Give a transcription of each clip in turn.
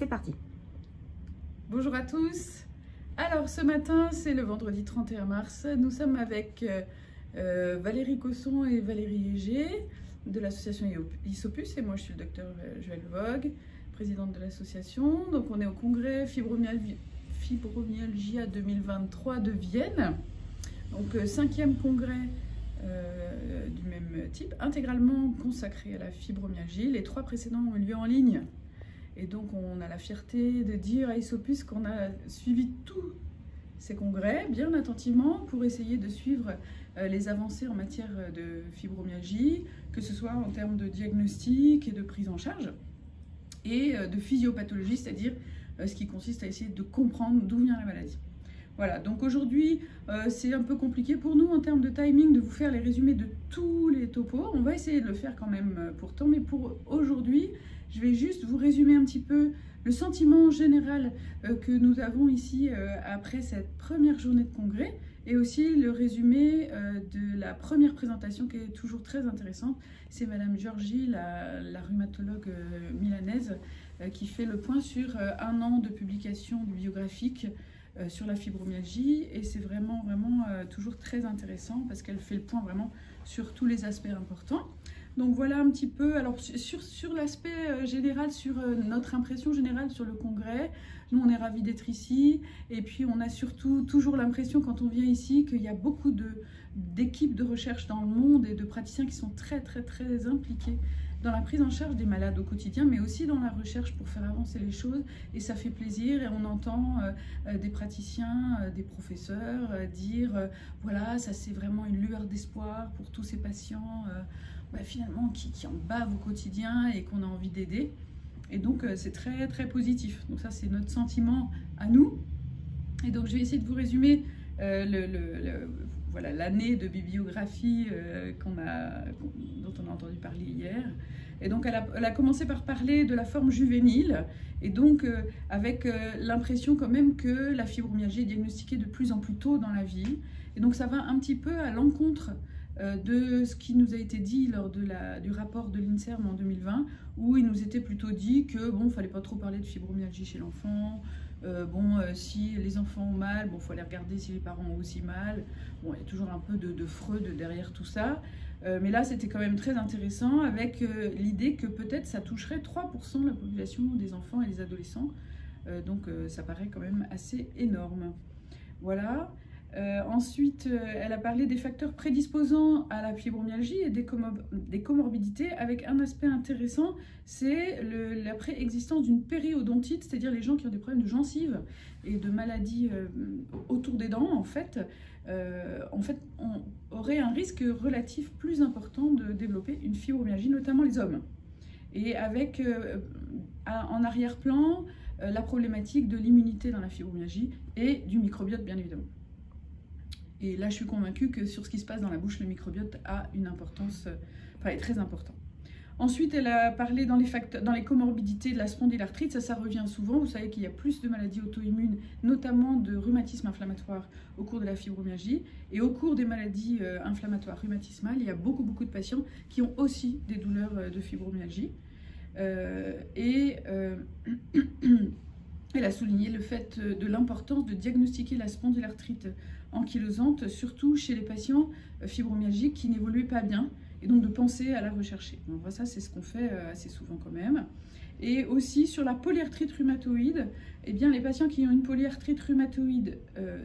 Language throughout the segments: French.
c'est parti. Bonjour à tous. Alors ce matin, c'est le vendredi 31 mars. Nous sommes avec Valérie Cosson et Valérie Léger de l'association Isopus et moi je suis le docteur Joël Vogue, présidente de l'association. Donc on est au congrès Fibromyalgia 2023 de Vienne. Donc 5e congrès du même type, intégralement consacré à la fibromyalgie. Les 3 précédents ont eu lieu en ligne. Et donc on a la fierté de dire à Isopus qu'on a suivi tous ces congrès bien attentivement pour essayer de suivre les avancées en matière de fibromyalgie, que ce soit en termes de diagnostic et de prise en charge, et de physiopathologie, c'est-à-dire ce qui consiste à essayer de comprendre d'où vient la maladie. Voilà, donc aujourd'hui, c'est un peu compliqué pour nous en termes de timing de vous faire les résumés de tous les topos. On va essayer de le faire quand même pourtant, mais pour aujourd'hui, je vais juste vous résumer un petit peu le sentiment général que nous avons ici après cette première journée de congrès et aussi le résumé de la première présentation qui est toujours très intéressante. C'est Madame Georgie, la rhumatologue milanaise, qui fait le point sur 1 an de publication biographique sur la fibromyalgie et c'est vraiment toujours très intéressant parce qu'elle fait le point vraiment sur tous les aspects importants. Donc voilà un petit peu, alors sur l'aspect général, sur notre impression générale sur le congrès, nous on est ravis d'être ici et puis on a surtout toujours l'impression quand on vient ici qu'il y a beaucoup d'équipes de recherche dans le monde et de praticiens qui sont très impliqués dans la prise en charge des malades au quotidien, mais aussi dans la recherche pour faire avancer les choses. Et ça fait plaisir et on entend des praticiens, des professeurs dire voilà, ça c'est vraiment une lueur d'espoir pour tous ces patients finalement qui en bavent au quotidien et qu'on a envie d'aider. Et donc c'est très positif. Donc ça c'est notre sentiment à nous. Et donc je vais essayer de vous résumer voilà, l'année de bibliographie dont on a entendu parler hier. Et donc elle a commencé par parler de la forme juvénile et donc avec l'impression quand même que la fibromyalgie est diagnostiquée de plus en plus tôt dans la vie. Et donc ça va un petit peu à l'encontre de ce qui nous a été dit lors du rapport de l'INSERM en 2020 où il nous était plutôt dit que bon, fallait pas trop parler de fibromyalgie chez l'enfant. Si les enfants ont mal, bon, faut aller regarder si les parents ont aussi mal. Bon, il y a toujours un peu de Freud derrière tout ça. Mais là, c'était quand même très intéressant avec l'idée que peut-être ça toucherait 3% de la population des enfants et des adolescents. Donc, ça paraît quand même assez énorme. Voilà. Ensuite, elle a parlé des facteurs prédisposants à la fibromyalgie et des comorbidités avec un aspect intéressant, c'est la préexistence d'une périodontite, c'est-à-dire les gens qui ont des problèmes de gencives et de maladies autour des dents, en fait, on aurait un risque relatif plus important de développer une fibromyalgie, notamment les hommes. Et avec en arrière-plan la problématique de l'immunité dans la fibromyalgie et du microbiote, bien évidemment. Et là, je suis convaincue que sur ce qui se passe dans la bouche, le microbiote a une importance, est très important. Ensuite, elle a parlé dans les comorbidités de la spondylarthrite, ça revient souvent. Vous savez qu'il y a plus de maladies auto-immunes, notamment de rhumatisme inflammatoire au cours de la fibromyalgie. Et au cours des maladies inflammatoires rhumatismales, il y a beaucoup de patients qui ont aussi des douleurs de fibromyalgie. Elle a souligné le fait de l'importance de diagnostiquer la spondylarthrite ankylosante, surtout chez les patients fibromyalgiques qui n'évoluaient pas bien, et donc de penser à la rechercher. Donc ça, c'est ce qu'on fait assez souvent quand même. Et aussi sur la polyarthrite rhumatoïde, eh bien, les patients qui ont une polyarthrite rhumatoïde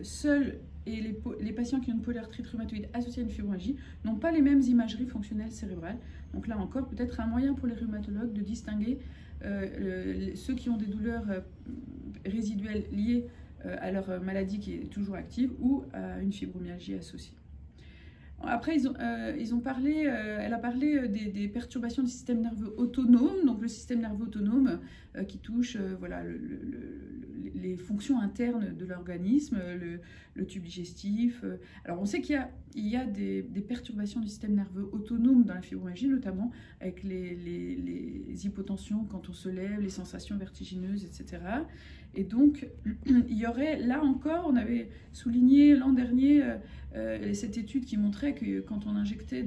seule et les patients qui ont une polyarthrite rhumatoïde associée à une fibromyalgie n'ont pas les mêmes imageries fonctionnelles cérébrales. Donc là encore, peut-être un moyen pour les rhumatologues de distinguer ceux qui ont des douleurs résiduelles liées à leur maladie qui est toujours active ou à une fibromyalgie associée. Après, elle a parlé des perturbations du système nerveux autonome, donc le système nerveux autonome qui touche voilà, les fonctions internes de l'organisme, le tube digestif. Alors on sait qu'il y a des perturbations du système nerveux autonome dans la fibromyalgie, notamment avec les hypotensions quand on se lève, les sensations vertigineuses, etc. Et donc, il y aurait, là encore, on avait souligné l'an dernier cette étude qui montrait démontrait que quand on injectait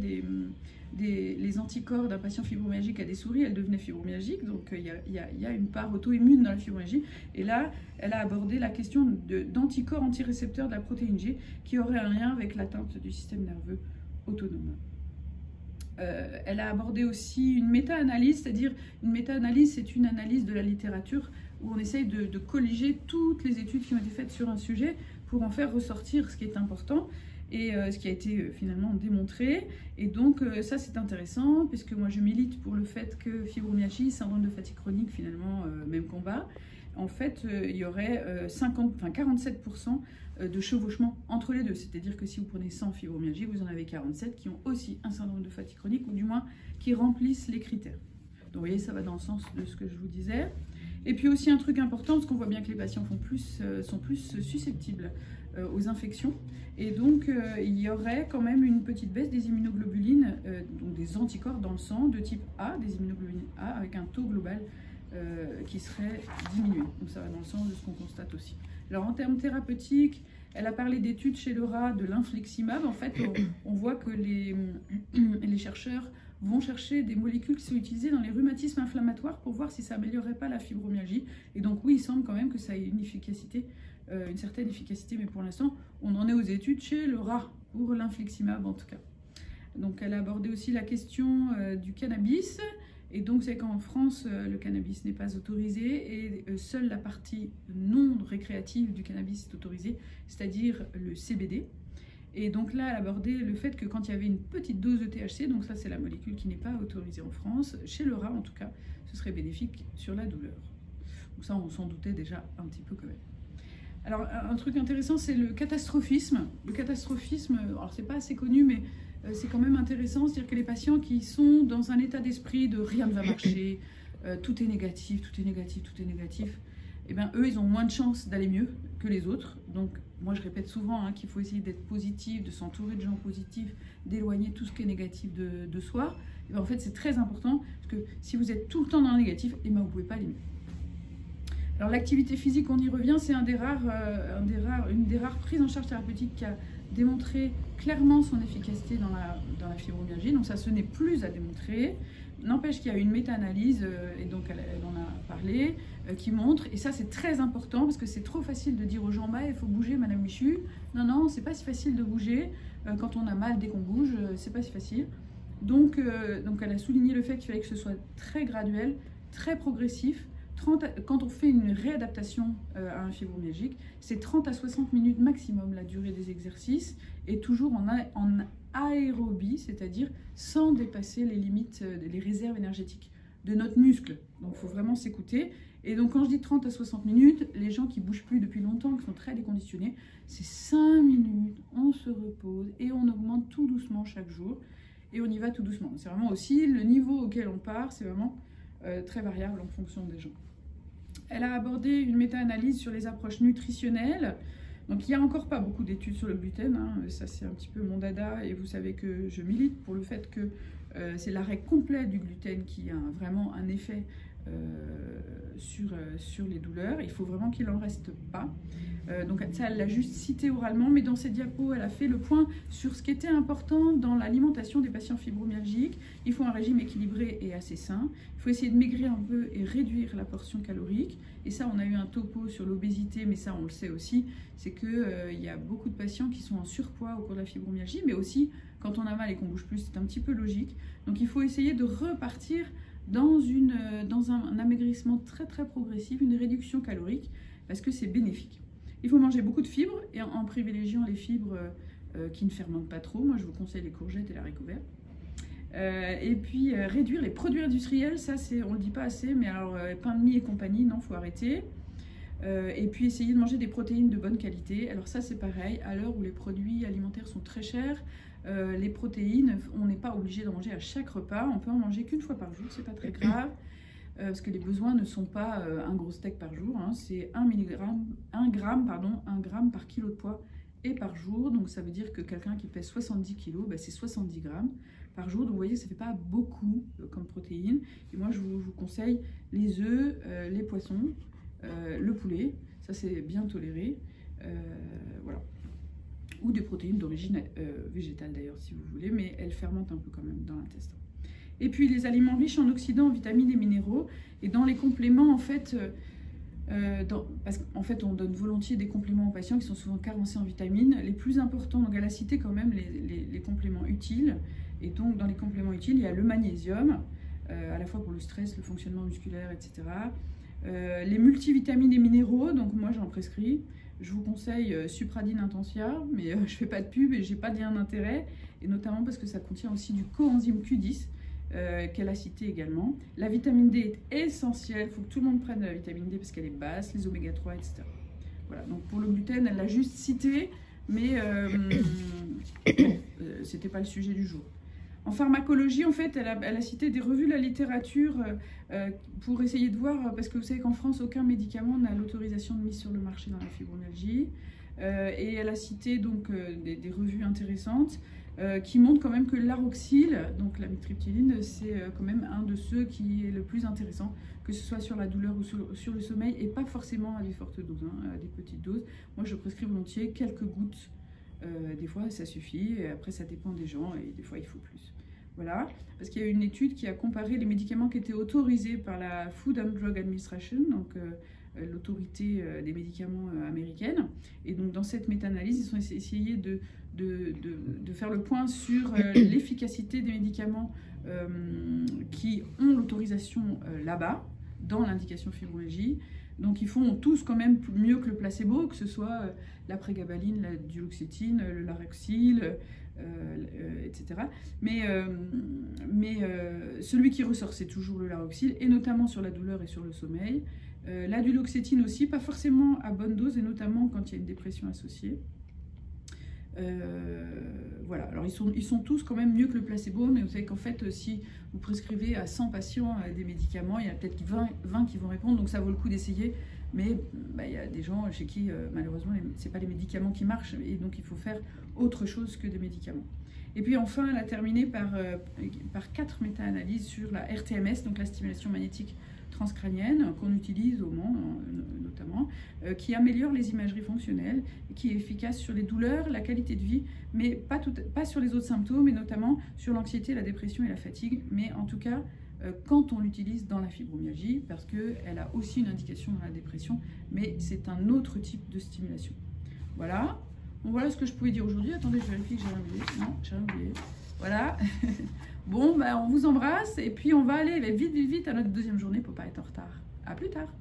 les anticorps d'un patient fibromyalgique à des souris, elles devenaient fibromyalgiques. Donc il y a une part auto-immune dans la fibromyalgie. Et là, elle a abordé la question d'anticorps antirécepteurs de la protéine G qui aurait un lien avec l'atteinte du système nerveux autonome. Elle a abordé aussi une méta-analyse, c'est-à-dire une méta-analyse, c'est une analyse de la littérature où on essaye de colliger toutes les études qui ont été faites sur un sujet pour en faire ressortir ce qui est important et ce qui a été finalement démontré. Et donc ça c'est intéressant puisque moi je milite pour le fait que fibromyalgie, syndrome de fatigue chronique, finalement même combat. En fait, il y aurait 47% de chevauchement entre les deux. C'est-à-dire que si vous prenez 100 fibromyalgie, vous en avez 47 qui ont aussi un syndrome de fatigue chronique, ou du moins qui remplissent les critères. Donc vous voyez, ça va dans le sens de ce que je vous disais. Et puis aussi un truc important, parce qu'on voit bien que les patients sont plus susceptibles aux infections. Et donc il y aurait quand même une petite baisse des immunoglobulines, donc des anticorps dans le sang de type A, des immunoglobulines A, avec un taux global qui serait diminué. Donc ça va dans le sens de ce qu'on constate aussi. Alors en termes thérapeutiques, elle a parlé d'études chez le rat de l'infliximab. En fait, on voit que les chercheurs vont chercher des molécules qui sont utilisées dans les rhumatismes inflammatoires pour voir si ça n'améliorerait pas la fibromyalgie. Et donc oui, il semble quand même que ça ait une efficacité, une certaine efficacité, mais pour l'instant, on en est aux études chez le rat, pour l'infliximab en tout cas. Donc elle a abordé aussi la question du cannabis. Et donc, c'est qu'en France, le cannabis n'est pas autorisé et seule la partie non récréative du cannabis est autorisée, c'est-à-dire le CBD. Et donc là, elle a abordé le fait que quand il y avait une petite dose de THC, donc ça c'est la molécule qui n'est pas autorisée en France, chez le rat en tout cas, ce serait bénéfique sur la douleur. Donc ça, on s'en doutait déjà un petit peu quand même. Alors, un truc intéressant, c'est le catastrophisme. Le catastrophisme, alors c'est pas assez connu, mais c'est quand même intéressant, c'est-à-dire que les patients qui sont dans un état d'esprit de rien ne va marcher, tout est négatif, tout est négatif, tout est négatif, et bien eux, ils ont moins de chances d'aller mieux que les autres. Donc moi, je répète souvent qu'il faut essayer d'être positif, de s'entourer de gens positifs, d'éloigner tout ce qui est négatif de soi. Et bien, en fait, c'est très important, parce que si vous êtes tout le temps dans le négatif, et bien, vous ne pouvez pas aller mieux. Alors l'activité physique, on y revient, c'est une des rares prises en charge thérapeutiques qui a démontré clairement son efficacité dans la fibromyalgie. Donc ça, ce n'est plus à démontrer. N'empêche qu'il y a une méta-analyse, et donc elle en a parlé, qui montre, et ça c'est très important, parce que c'est trop facile de dire aux gens, bah, il faut bouger Madame Michu. Non, non, c'est pas si facile de bouger. Quand on a mal dès qu'on bouge, c'est pas si facile. Donc elle a souligné le fait qu'il fallait que ce soit très graduel, très progressif. Quand on fait une réadaptation à un fibromyalgique, c'est 30 à 60 minutes maximum la durée des exercices, et toujours en aérobie, c'est-à-dire sans dépasser les limites, les réserves énergétiques de notre muscle. Donc il faut vraiment s'écouter. Et donc quand je dis 30 à 60 minutes, les gens qui ne bougent plus depuis longtemps, qui sont très déconditionnés, c'est 5 minutes, on se repose et on augmente tout doucement chaque jour. Et on y va tout doucement. C'est vraiment aussi le niveau auquel on part, c'est vraiment très variable en fonction des gens. Elle a abordé une méta-analyse sur les approches nutritionnelles. Donc il n'y a encore pas beaucoup d'études sur le gluten, hein. Ça c'est un petit peu mon dada, et vous savez que je milite pour le fait que c'est l'arrêt complet du gluten qui a vraiment un effet sur les douleurs. Il faut vraiment qu'il n'en reste pas. Donc ça, elle l'a juste cité oralement, mais dans ses diapos, elle a fait le point sur ce qui était important dans l'alimentation des patients fibromyalgiques. Il faut un régime équilibré et assez sain. Il faut essayer de maigrir un peu et réduire la portion calorique. Et ça, on a eu un topo sur l'obésité, mais ça, on le sait aussi, c'est qu'il y a beaucoup de patients qui sont en surpoids au cours de la fibromyalgie, mais aussi quand on a mal et qu'on bouge plus, c'est un petit peu logique. Donc il faut essayer de repartir dans un amaigrissement très très progressif, une réduction calorique, parce que c'est bénéfique. Il faut manger beaucoup de fibres, et en privilégiant les fibres qui ne fermentent pas trop. Moi, je vous conseille les courgettes et l'haricot vert. Et puis, réduire les produits industriels, ça, on ne le dit pas assez, mais alors, pain de mie et compagnie, non, il faut arrêter. Et puis, essayer de manger des protéines de bonne qualité. Alors ça, c'est pareil, à l'heure où les produits alimentaires sont très chers, les protéines, on n'est pas obligé d'en manger à chaque repas. On peut en manger qu'une fois par jour, c'est pas très grave. Parce que les besoins ne sont pas un gros steak par jour, hein, c'est 1 gramme par kilo de poids et par jour. Donc ça veut dire que quelqu'un qui pèse 70 kg, bah, c'est 70 grammes par jour. Donc vous voyez, ça ne fait pas beaucoup comme protéines. Et moi, je vous conseille les œufs, les poissons, le poulet. Ça, c'est bien toléré. Voilà. ou des protéines d'origine végétale d'ailleurs si vous voulez, mais elles fermentent un peu quand même dans l'intestin. Et puis les aliments riches en oxydants, en vitamines et minéraux, et dans les compléments en fait, parce qu'en fait on donne volontiers des compléments aux patients qui sont souvent carencés en vitamines. Les plus importants, donc elle a cité quand même les compléments utiles, et donc dans les compléments utiles il y a le magnésium, à la fois pour le stress, le fonctionnement musculaire, etc. Les multivitamines et minéraux, donc moi j'en prescris. Je vous conseille Supradyn Intensia, mais je fais pas de pub et j'ai pas de lien d'intérêt, et notamment parce que ça contient aussi du coenzyme Q10, qu'elle a cité également. La vitamine D est essentielle, il faut que tout le monde prenne de la vitamine D parce qu'elle est basse, les oméga 3, etc. Voilà, donc pour le gluten, elle l'a juste cité, mais c'était pas le sujet du jour. En pharmacologie, en fait, elle a cité des revues de la littérature pour essayer de voir, parce que vous savez qu'en France, aucun médicament n'a l'autorisation de mise sur le marché dans la fibromyalgie. Et elle a cité donc des revues intéressantes qui montrent quand même que l'aroxyle, donc la mitriptyline, c'est quand même un de ceux qui est le plus intéressant, que ce soit sur la douleur ou sur le sommeil, et pas forcément à des fortes doses, hein, à des petites doses. Moi, je prescris volontiers quelques gouttes. Des fois, ça suffit, et après, ça dépend des gens, et des fois, il faut plus. Voilà, parce qu'il y a une étude qui a comparé les médicaments qui étaient autorisés par la Food and Drug Administration, donc l'autorité des médicaments américaine. Et donc, dans cette méta-analyse, ils ont essayé de faire le point sur l'efficacité des médicaments qui ont l'autorisation là-bas, dans l'indication fibromyalgie. Donc ils font tous quand même mieux que le placebo, que ce soit la prégabaline, la duloxétine, le laroxyle, etc. Mais celui qui ressort, c'est toujours le laroxyle, et notamment sur la douleur et sur le sommeil. La duloxétine aussi, pas forcément à bonne dose, et notamment quand il y a une dépression associée. Voilà, alors ils sont tous quand même mieux que le placebo, mais vous savez qu'en fait, si vous prescrivez à 100 patients des médicaments, il y a peut-être 20 qui vont répondre, donc ça vaut le coup d'essayer. Mais il y a des gens chez qui, malheureusement, ce n'est pas les médicaments qui marchent, et donc il faut faire autre chose que des médicaments. Et puis enfin, elle a terminé par 4 méta-analyses sur la RTMS, donc la stimulation magnétique transcrânienne, qu'on utilise au Mans notamment, qui améliore les imageries fonctionnelles, qui est efficace sur les douleurs, la qualité de vie, mais pas sur les autres symptômes, et notamment sur l'anxiété, la dépression et la fatigue, mais en tout cas quand on l'utilise dans la fibromyalgie, parce qu'elle a aussi une indication dans la dépression, mais c'est un autre type de stimulation. Voilà. Bon, voilà ce que je pouvais dire aujourd'hui. Attendez, je vérifie que j'ai rien oublié. Non, j'ai rien oublié. Voilà. Bon, on vous embrasse, et puis on va aller vite à notre deuxième journée pour pas être en retard. À plus tard.